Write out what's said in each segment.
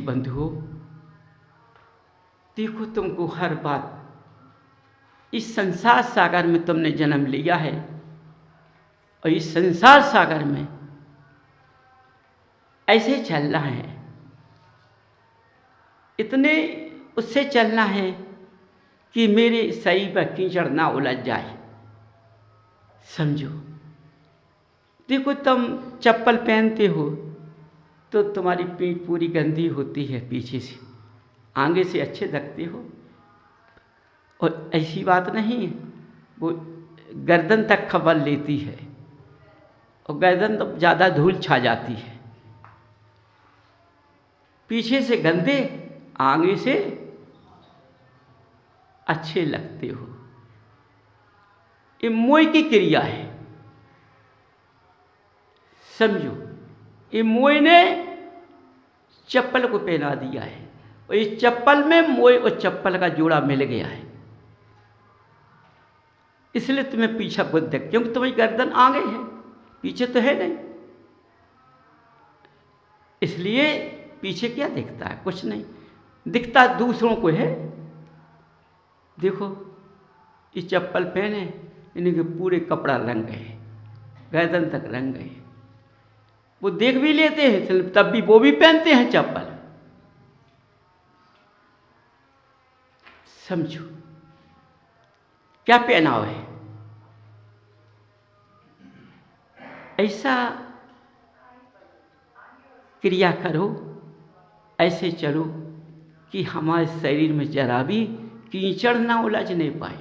बंधुओं, देखो तुमको हर बात, इस संसार सागर में तुमने जन्म लिया है और इस संसार सागर में ऐसे चलना है, इतने उससे चलना है कि मेरे शरीर पर कीचड़ ना उलझ जाए। समझो, देखो तुम चप्पल पहनते हो तो तुम्हारी पीठ पूरी गंदी होती है, पीछे से, आगे से अच्छे लगते हो, और ऐसी बात नहीं है, वो गर्दन तक खबर लेती है और गर्दन तो ज़्यादा धूल छा जाती है। पीछे से गंदे, आगे से अच्छे लगते हो। ये मोह की क्रिया है। समझो, ये मोह ने चप्पल को पहना दिया है और इस चप्पल में मोह और चप्पल का जोड़ा मिल गया है, इसलिए तुम्हें पीछा बुद्ध दिख, क्योंकि तुम्हारी गर्दन आगे है, पीछे तो है नहीं, इसलिए पीछे क्या दिखता है? कुछ नहीं दिखता, दूसरों को है। देखो, ये चप्पल पहने, इनके पूरे कपड़ा रंग गए, गर्दन तक रंग गए, वो देख भी लेते हैं, तब भी वो भी पहनते हैं चप्पल। समझो क्या पहनाव है। ऐसा क्रिया करो, ऐसे चलो कि हमारे शरीर में जरा भी कीचड़ ना उलझने पाए।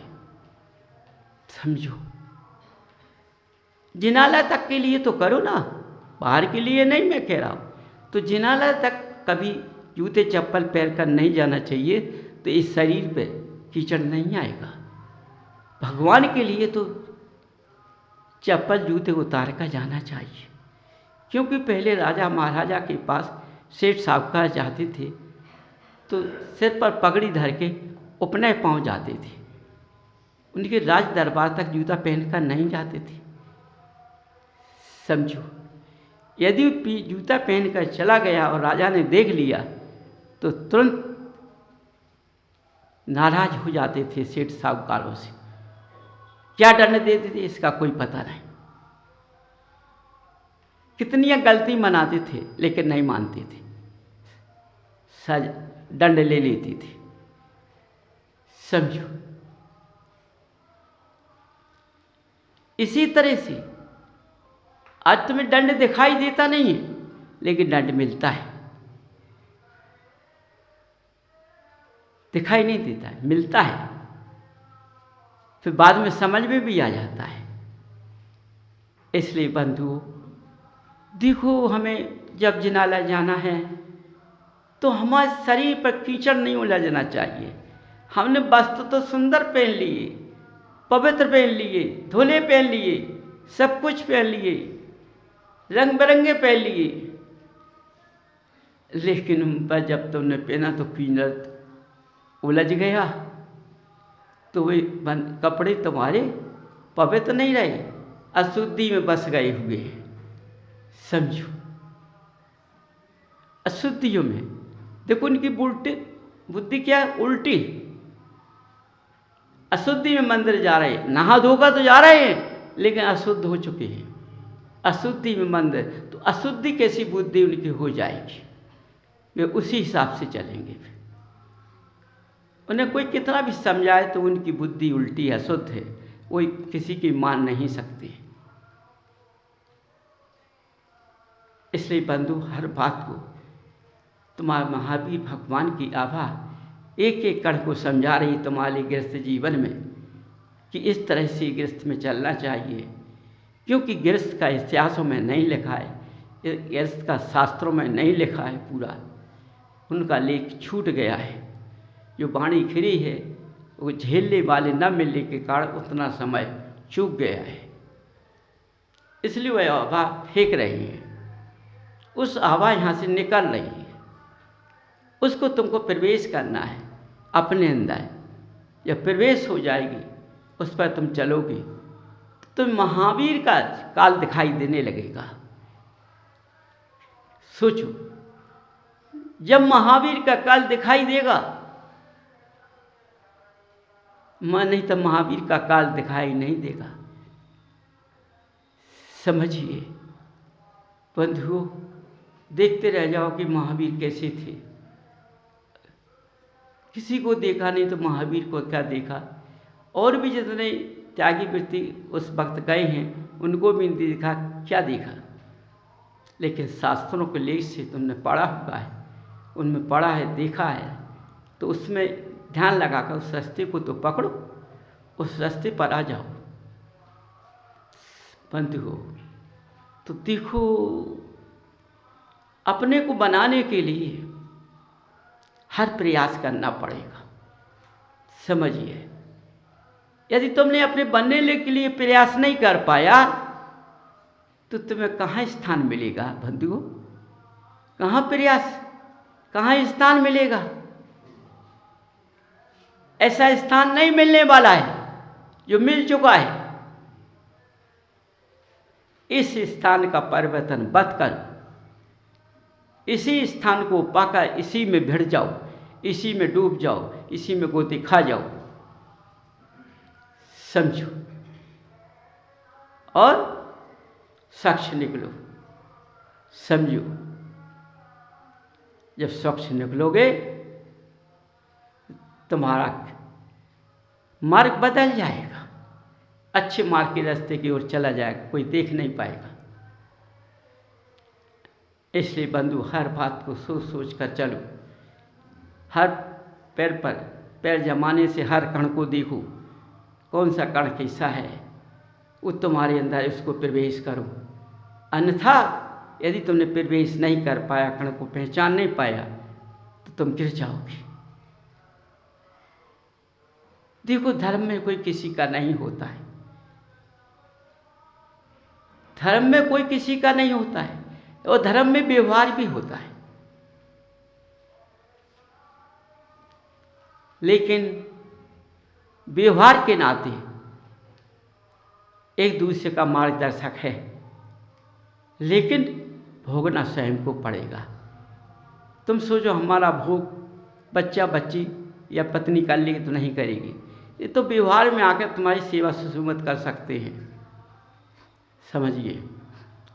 समझो, जिनालय तक के लिए तो करो ना, बाहर के लिए नहीं मैं कह रहा हूँ। तो जिनालय तक कभी जूते चप्पल पहन कर नहीं जाना चाहिए, तो इस शरीर पे कीचड़ नहीं आएगा। भगवान के लिए तो चप्पल जूते उतार कर जाना चाहिए, क्योंकि पहले राजा महाराजा के पास सेठ साहूकार जाते थे तो सिर पर पगड़ी धर के उपनय पाँव जाते थे, उनके राज दरबार तक जूता पहनकर नहीं जाते थे। समझो, यदि जूता पहनकर चला गया और राजा ने देख लिया तो तुरंत नाराज हो जाते थे सेठ साहूकारों से, क्या दंड देते थे इसका कोई पता नहीं, कितनी गलती मनाते थे लेकिन नहीं मानते थे, सज दंड ले लेते थे। समझो, इसी तरह से आज तुम्हें दंड दिखाई देता नहीं है, लेकिन दंड मिलता है, दिखाई नहीं देता है, मिलता है, फिर बाद में समझ में भी आ जाता है। इसलिए बंधुओं, देखो, हमें जब जिनालय जाना है तो हमारे शरीर पर कीचड़ नहीं उलझना चाहिए। हमने वस्त्र तो सुंदर पहन लिए, पवित्र पहन लिए, धोले पहन लिए, सब कुछ पहन लिए, रंग बिरंगे पहन लिए, लेकिन उन पर जब तुमने पहना तो कीचड़ उलझ गया, तो वे कपड़े तुम्हारे पवित्र नहीं रहे, अशुद्धि में बस गए हुए हैं। समझो, अशुद्धियों में देखो, उनकी बुद्धि क्या उल्टी, अशुद्धि में मंदिर जा रहे हैं, नहा धोकर तो जा रहे हैं लेकिन अशुद्ध हो चुके हैं, अशुद्धि में मंदिर, तो अशुद्धि कैसी बुद्धि उनकी हो जाएगी, वे उसी हिसाब से चलेंगे। उन्हें कोई कितना भी समझाए तो उनकी बुद्धि उल्टी है, अशुद्ध है, वो किसी की मान नहीं सकते। इसलिए बंधु, हर बात को तुम्हारे महावीर भगवान की आभा एक एक कण को समझा रही तुम्हारे गृहस्थ जीवन में कि इस तरह से गृहस्थ में चलना चाहिए, क्योंकि गृहस्थ का इतिहासों में नहीं लिखा है, गृहस्थ का शास्त्रों में नहीं लिखा है, पूरा उनका लेख छूट गया है। जो वाणी खिरी है वो झेलने वाले न मिलने के कारण उतना समय चूक गया है, इसलिए वह आभा फेंक रही है, उस आभा यहाँ से निकल रही है, उसको तुमको प्रवेश करना है अपने अंदर। जब प्रवेश हो जाएगी, उस पर तुम चलोगे तो महावीर का काल दिखाई देने लगेगा। सोचो, जब महावीर का काल दिखाई देगा, नहीं तो महावीर का काल दिखाई नहीं देगा। समझिए बंधुओं, देखते रह जाओ कि महावीर कैसे थे। किसी को देखा नहीं तो महावीर को क्या देखा। और भी जितने त्यागी व्यक्ति उस वक्त गए हैं उनको भी नहीं देखा, क्या देखा। लेकिन शास्त्रों के लेख से तुमने पढ़ा हुआ है, उनमें पढ़ा है, देखा है, तो उसमें ध्यान लगाकर उस रास्ते को तो पकड़ो, उस रास्ते पर आ जाओ। बंधुओं, तो देखो, अपने को बनाने के लिए हर प्रयास करना पड़ेगा। समझिए, यदि तुमने अपने बनने के लिए प्रयास नहीं कर पाया तो तुम्हें कहाँ स्थान मिलेगा बंधुओं? कहाँ प्रयास, कहाँ स्थान मिलेगा? ऐसा स्थान नहीं मिलने वाला है जो मिल चुका है। इस स्थान का परिवर्तन मत करो, इसी स्थान को पाकर इसी में भिड़ जाओ, इसी में डूब जाओ, इसी में गोते खा जाओ। समझो और स्वच्छ निकलो। समझो, जब स्वच्छ निकलोगे तुम्हारा मार्ग बदल जाएगा, अच्छे मार्ग के रास्ते की ओर चला जाएगा, कोई देख नहीं पाएगा। इसलिए बंधु, हर बात को सोच सोच कर चलो। हर पैर पर पैर जमाने से हर कण को देखो, कौन सा कण कैसा है, वो तुम्हारे अंदर उसको प्रवेश करो। अन्यथा यदि तुमने प्रवेश नहीं कर पाया, कण को पहचान नहीं पाया, तो तुम गिर जाओगे। देखो, धर्म में कोई किसी का नहीं होता है, धर्म में कोई किसी का नहीं होता है, और धर्म में व्यवहार भी होता है। लेकिन व्यवहार के नाते एक दूसरे का मार्गदर्शक है, लेकिन भोगना स्वयं को पड़ेगा। तुम सोचो, हमारा भोग बच्चा बच्ची या पत्नी कर लेगी तो नहीं करेगी, ये तो व्यवहार में आकर तुम्हारी सेवा सुसुमत कर सकते हैं। समझिए,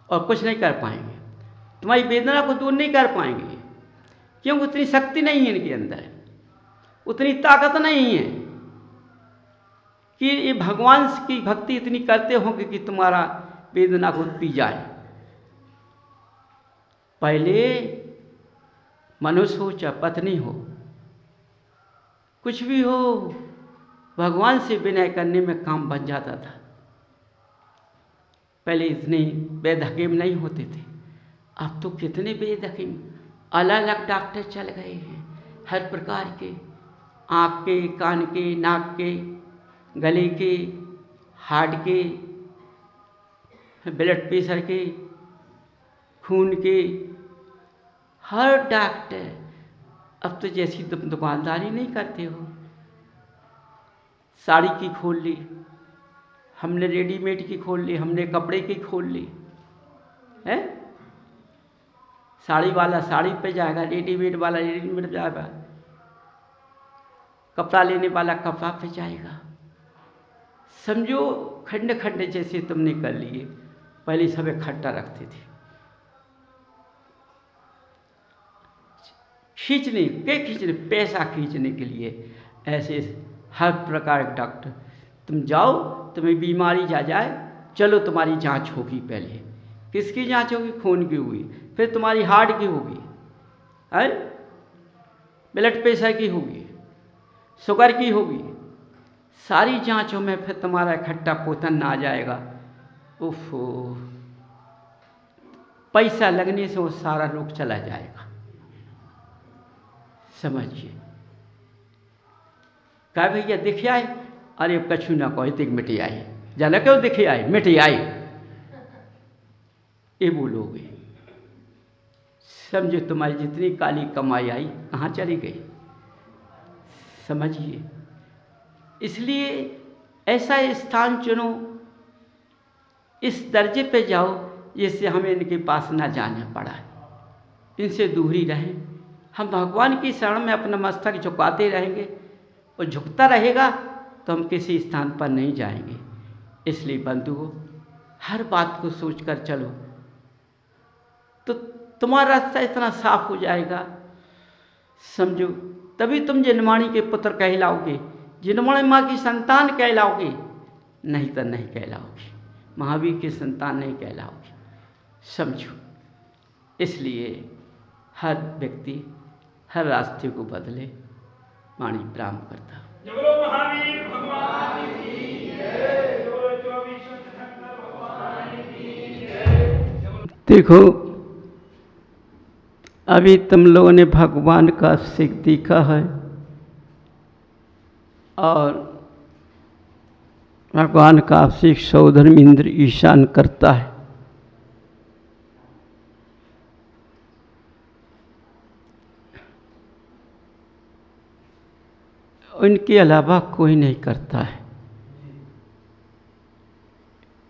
और कुछ नहीं कर पाएंगे, तुम्हारी वेदना को दूर नहीं कर पाएंगे, क्योंकि उतनी शक्ति नहीं है इनके अंदर, उतनी ताकत नहीं है कि ये भगवान की भक्ति इतनी करते होंगे कि तुम्हारा वेदना को पी जाए। पहले मनुष्य हो चाहे पत्नी हो, कुछ भी हो, भगवान से विनय करने में काम बन जाता था। पहले इतने वैद्य हकीम नहीं होते थे, अब तो कितने वैद्य हकीम, अलग अलग डॉक्टर चल गए हैं, हर प्रकार के, आँख के, कान के, नाक के, गले के, हार्ट के, ब्लड प्रेशर के, खून के, हर डॉक्टर। अब तो जैसी तुम दुकानदारी नहीं करते हो, साड़ी की खोल ली हमने, रेडीमेड की खोल ली हमने, कपड़े की खोल ली है। साड़ी वाला साड़ी पे जाएगा, रेडीमेड वाला रेडीमेड जाएगा, कपड़ा लेने वाला कपड़ा पे जाएगा। समझो, खंड खंड जैसे तुमने कर लिए। पहले सब इकट्ठा रखते थे, खींचने पैसा खींचने के लिए ऐसे हर प्रकार के डॉक्टर। तुम जाओ, तुम्हें बीमारी जा जाए, चलो तुम्हारी जांच होगी। पहले किसकी जांच होगी? खून की होगी, फिर तुम्हारी हार्ट की होगी, है ब्लड प्रेशर की होगी, शुगर की होगी। सारी जांचों में फिर तुम्हारा इकट्ठा पोतन आ जाएगा। उफ़ो, पैसा लगने से वो सारा रोग चला जाएगा। समझिए, क्या भैया दिखे आए? अरे कछु ना कहो, तिक मिटी आई, जाना क्यों दिखे आए, मिटी आई, ये बोलोगे। समझो, तुम्हारी जितनी काली कमाई आई कहाँ चली गई। समझिए, इसलिए ऐसा स्थान चुनो, इस दर्जे पे जाओ जिससे हमें इनके पास ना जाना पड़ा, इनसे दूर ही रहें, हम भगवान की शरण में अपना मस्तक झुकाते रहेंगे और झुकता रहेगा तो हम किसी स्थान पर नहीं जाएंगे। इसलिए बंधुओं, हर बात को सोचकर चलो तो तुम्हारा रास्ता इतना साफ हो जाएगा, समझो, तभी तुम जिनवाणी के पुत्र कहलाओगे, जिनवाणी माँ की संतान कहलाओगे, नहीं तो नहीं कहलाओगे, महावीर की संतान नहीं कहलाओगे, समझो। इसलिए हर व्यक्ति हर रास्ते को बदले। वाणी प्रारंभ करता। महावीर भगवान की जय। देखो, अभी तुम लोगों ने भगवान का अभिषेक देखा है और भगवान का अभिषेक सौधर्म इंद्र ईशान करता है। इनके अलावा कोई नहीं करता है।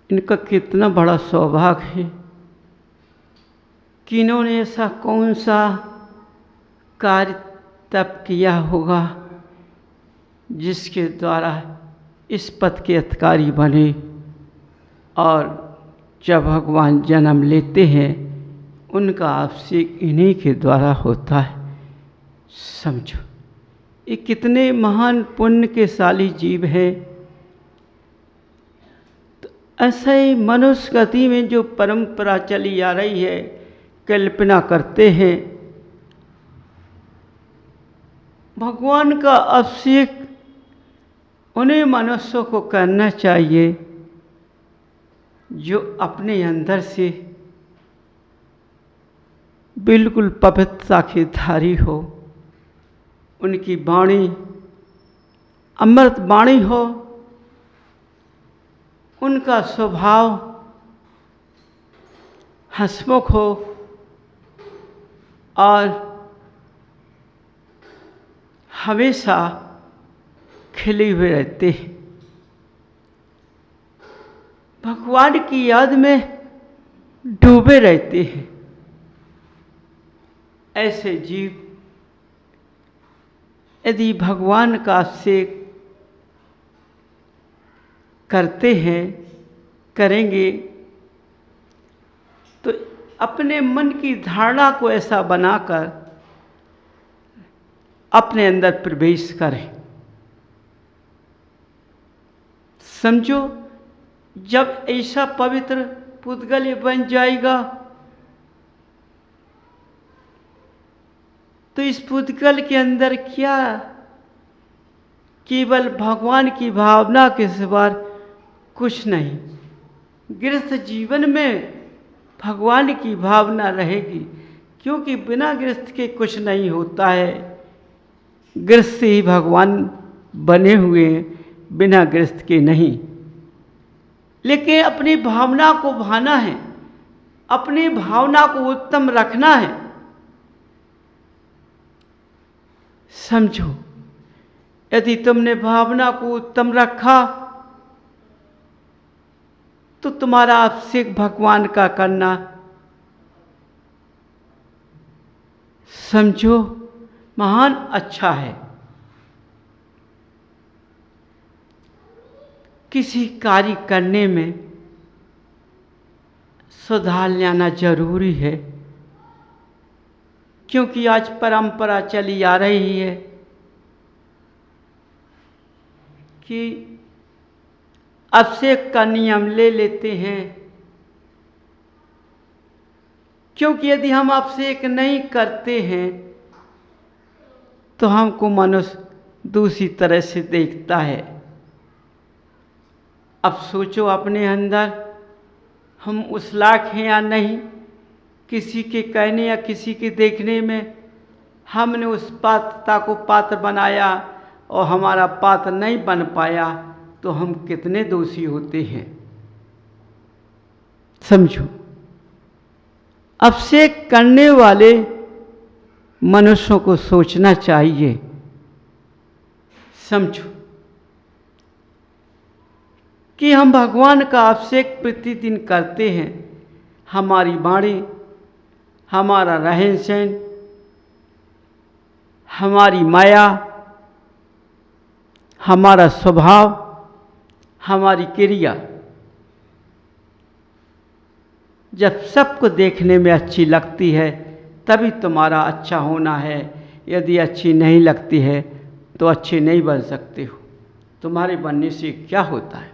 इनका कितना बड़ा सौभाग्य है कि इन्होंने ऐसा कौन सा कार्य तब किया होगा जिसके द्वारा इस पद के अधिकारी बने। और जब भगवान जन्म लेते हैं उनका अभिषेक इन्हीं के द्वारा होता है। समझो, ये कितने महान पुण्य के शाली जीव हैं। तो ऐसा ही मनुष्य गति में जो परंपरा चली आ रही है, कल्पना करते हैं भगवान का अभिषेक उन्हें मनुष्यों को करना चाहिए जो अपने अंदर से बिल्कुल पवित्रता के धारी हो, उनकी वाणी अमृत वाणी हो, उनका स्वभाव हंसमुख हो और हमेशा खिले हुए रहते हैं। भगवान की याद में डूबे रहते हैं। ऐसे जीव यदि भगवान का अभिषेक करते हैं, करेंगे, तो अपने मन की धारणा को ऐसा बनाकर अपने अंदर प्रवेश करें। समझो, जब ऐसा पवित्र पुद्गल बन जाएगा तो इस पुद्गल के अंदर क्या केवल भगवान की भावना के सिवा कुछ नहीं। गृहस्थ जीवन में भगवान की भावना रहेगी, क्योंकि बिना गृहस्थ के कुछ नहीं होता है। गृहस्थ ही भगवान बने हुए हैं, बिना गृहस्थ के नहीं। लेकिन अपनी भावना को भाना है, अपनी भावना को उत्तम रखना है। समझो, यदि तुमने भावना को उत्तम रखा तो तुम्हारा अभिषेक भगवान का करना, समझो, महान अच्छा है। किसी कार्य करने में सुधार लाना जरूरी है, क्योंकि आज परंपरा चली आ रही है कि अभिषेक का नियम ले लेते हैं, क्योंकि यदि हम अभिषेक नहीं करते हैं तो हमको मनुष्य दूसरी तरह से देखता है। अब सोचो अपने अंदर, हम उस लायक हैं या नहीं। किसी के कहने या किसी के देखने में हमने उस पात्रता को पात्र बनाया और हमारा पात्र नहीं बन पाया तो हम कितने दोषी होते हैं। समझो, अभिषेक करने वाले मनुष्यों को सोचना चाहिए। समझो कि हम भगवान का अभिषेक प्रतिदिन करते हैं। हमारी वाणी, हमारा रहन सहन, हमारी माया, हमारा स्वभाव, हमारी क्रिया जब सबको देखने में अच्छी लगती है तभी तुम्हारा अच्छा होना है। यदि अच्छी नहीं लगती है तो अच्छे नहीं बन सकते हो। तुम्हारे बनने से क्या होता है?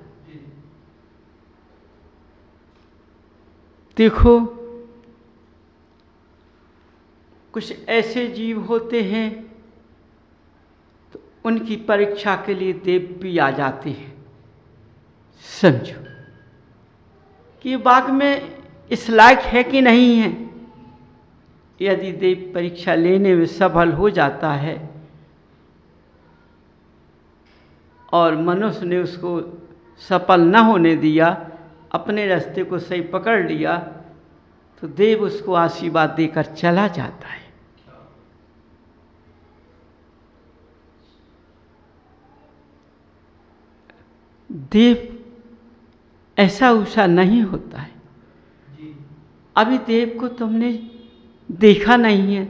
देखो, कुछ ऐसे जीव होते हैं तो उनकी परीक्षा के लिए देव भी आ जाते हैं। समझो कि बाग में इस लायक है कि नहीं है। यदि देव परीक्षा लेने में सफल हो जाता है और मनुष्य ने उसको सफल न होने दिया, अपने रास्ते को सही पकड़ लिया, तो देव उसको आशीर्वाद देकर चला जाता है। देव ऐसा वैसा नहीं होता है। अभी देव को तुमने देखा नहीं है,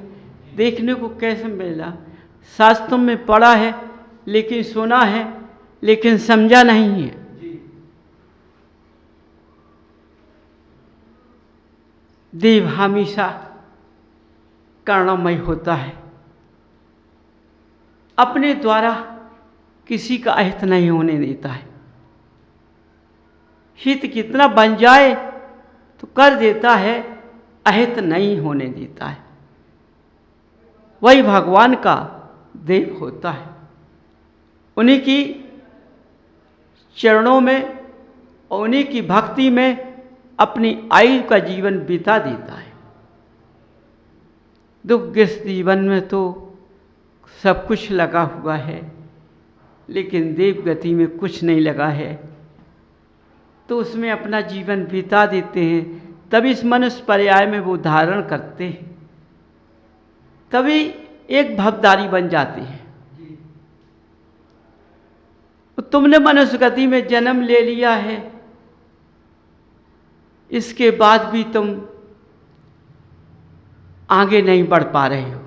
देखने को कैसे मिला? शास्त्रों में पढ़ा है, लेकिन सुना है, लेकिन समझा नहीं है। देव हमेशा करुणामय होता है, अपने द्वारा किसी का अहित नहीं होने देता है। हित कितना बन जाए तो कर देता है, अहित नहीं होने देता है। वही भगवान का देव होता है। उन्हीं की चरणों में और उन्हीं की भक्ति में अपनी आयु का जीवन बिता देता है। दुख ग्रस्त जीवन में तो सब कुछ लगा हुआ है, लेकिन देव गति में कुछ नहीं लगा है, तो उसमें अपना जीवन बिता देते हैं। तभी इस मनुष्य पर्याय में वो धारण करते हैं, तभी एक भवदारी बन जाते हैं। तो तुमने मनुष्य गति में जन्म ले लिया है, इसके बाद भी तुम आगे नहीं बढ़ पा रहे हो।